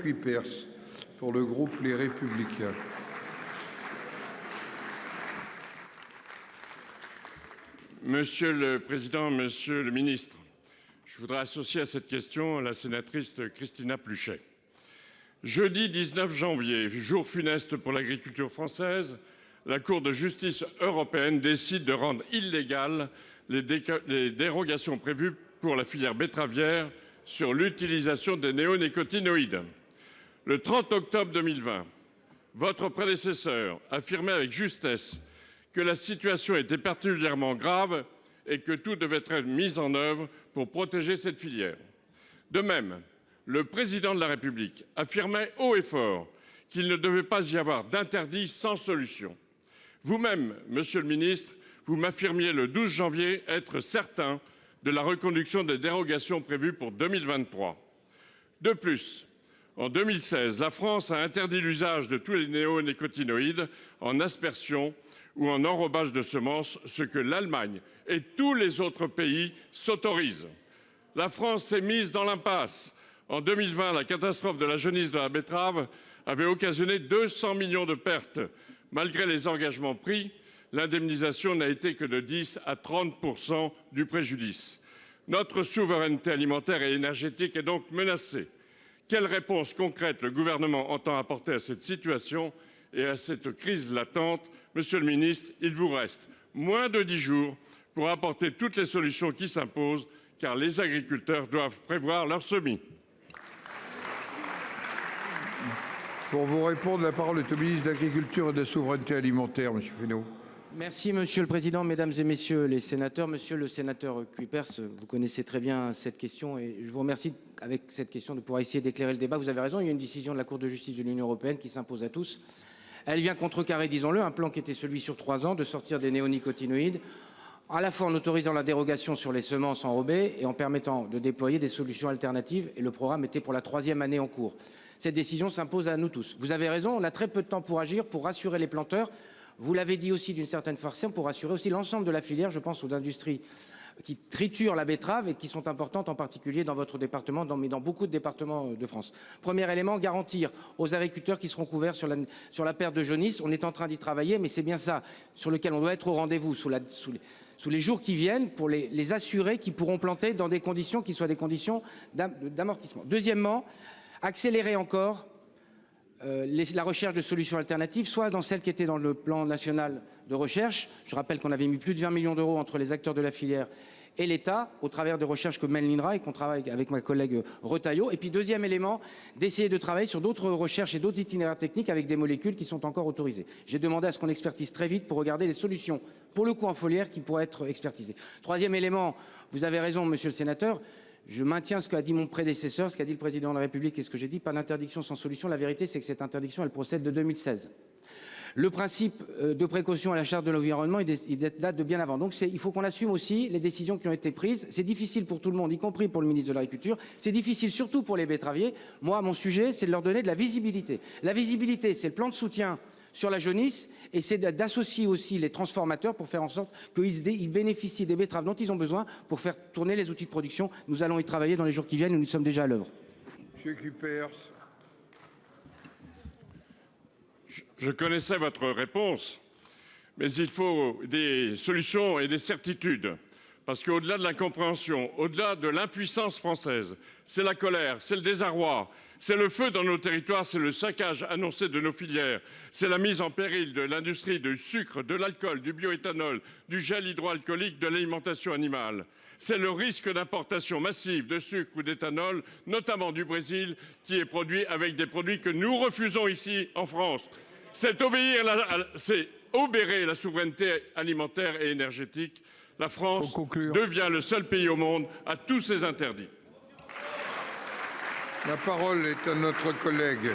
Cuypers pour le groupe Les Républicains. Monsieur le Président, Monsieur le Ministre, je voudrais associer à cette question la sénatrice Christina Pluchet. Jeudi 19 janvier, jour funeste pour l'agriculture française, la Cour de justice européenne décide de rendre illégales les dérogations prévues pour la filière betteravière sur l'utilisation des néonicotinoïdes. Le 30 octobre 2020, votre prédécesseur affirmait avec justesse que la situation était particulièrement grave et que tout devait être mis en œuvre pour protéger cette filière. De même, le président de la République affirmait haut et fort qu'il ne devait pas y avoir d'interdit sans solution. Vous-même, monsieur le ministre, vous m'affirmiez le 12 janvier être certain de la reconduction des dérogations prévues pour 2023. De plus, en 2016, la France a interdit l'usage de tous les néonicotinoïdes en aspersion ou en enrobage de semences, ce que l'Allemagne et tous les autres pays s'autorisent. La France s'est mise dans l'impasse. En 2020, la catastrophe de la jaunisse de la betterave avait occasionné 200 millions de pertes. Malgré les engagements pris, l'indemnisation n'a été que de 10 à 30% du préjudice. Notre souveraineté alimentaire et énergétique est donc menacée. Quelle réponse concrète le gouvernement entend apporter à cette situation et à cette crise latente? Monsieur le ministre, il vous reste moins de 10 jours pour apporter toutes les solutions qui s'imposent, car les agriculteurs doivent prévoir leur semis. Pour vous répondre, la parole est au ministre de l'Agriculture et de la Souveraineté alimentaire, monsieur Fesneau. Merci Monsieur le Président, Mesdames et Messieurs les sénateurs. Monsieur le sénateur Cuypers, vous connaissez très bien cette question et je vous remercie avec cette question de pouvoir essayer d'éclairer le débat. Vous avez raison, il y a une décision de la Cour de justice de l'Union européenne qui s'impose à tous. Elle vient contrecarrer, disons-le, un plan qui était celui sur 3 ans de sortir des néonicotinoïdes, à la fois en autorisant la dérogation sur les semences enrobées et en permettant de déployer des solutions alternatives. Et le programme était pour la 3e année en cours. Cette décision s'impose à nous tous. Vous avez raison, on a très peu de temps pour agir, pour rassurer les planteurs. Vous l'avez dit aussi d'une certaine façon, pour rassurer aussi l'ensemble de la filière. Je pense aux industries qui triturent la betterave et qui sont importantes en particulier dans votre département, mais dans beaucoup de départements de France. Premier élément, garantir aux agriculteurs qui seront couverts sur la perte de jaunisse. On est en train d'y travailler, mais c'est bien ça sur lequel on doit être au rendez-vous sous les jours qui viennent pour les assurer qu'ils pourront planter dans des conditions qui soient des conditions d'amortissement. Deuxièmement, accélérer encore la recherche de solutions alternatives, soit dans celle qui était dans le plan national de recherche. Je rappelle qu'on avait mis plus de 20 millions d'euros entre les acteurs de la filière et l'État au travers de recherches comme mène l'INRA et qu'on travaille avec ma collègue Retailleau. Et puis deuxième élément, d'essayer de travailler sur d'autres recherches et d'autres itinéraires techniques avec des molécules qui sont encore autorisées. J'ai demandé à ce qu'on expertise très vite pour regarder les solutions, pour le coup en foliaire, qui pourraient être expertisées. Troisième élément, vous avez raison monsieur le sénateur, je maintiens ce qu'a dit mon prédécesseur, ce qu'a dit le président de la République et ce que j'ai dit, pas d'interdiction sans solution. La vérité, c'est que cette interdiction, elle procède de 2016. Le principe de précaution à la charte de l'environnement, il date de bien avant. Donc il faut qu'on assume aussi les décisions qui ont été prises. C'est difficile pour tout le monde, y compris pour le ministre de l'Agriculture. C'est difficile surtout pour les betteraviers. Moi, mon sujet, c'est de leur donner de la visibilité. La visibilité, c'est le plan de soutien sur la jaunisse et c'est d'associer aussi les transformateurs pour faire en sorte qu'ils bénéficient des betteraves dont ils ont besoin pour faire tourner les outils de production. Nous allons y travailler dans les jours qui viennent et nous sommes déjà à l'œuvre. Monsieur Cuypers. Je connaissais votre réponse, mais il faut des solutions et des certitudes. Parce qu'au-delà de l'incompréhension, au-delà de l'impuissance française, c'est la colère, c'est le désarroi, c'est le feu dans nos territoires, c'est le saccage annoncé de nos filières, c'est la mise en péril de l'industrie du sucre, de l'alcool, du bioéthanol, du gel hydroalcoolique, de l'alimentation animale. C'est le risque d'importation massive de sucre ou d'éthanol, notamment du Brésil, qui est produit avec des produits que nous refusons ici en France. C'est obérer la souveraineté alimentaire et énergétique. La France devient le seul pays au monde à tous ces interdits. La parole est à notre collègue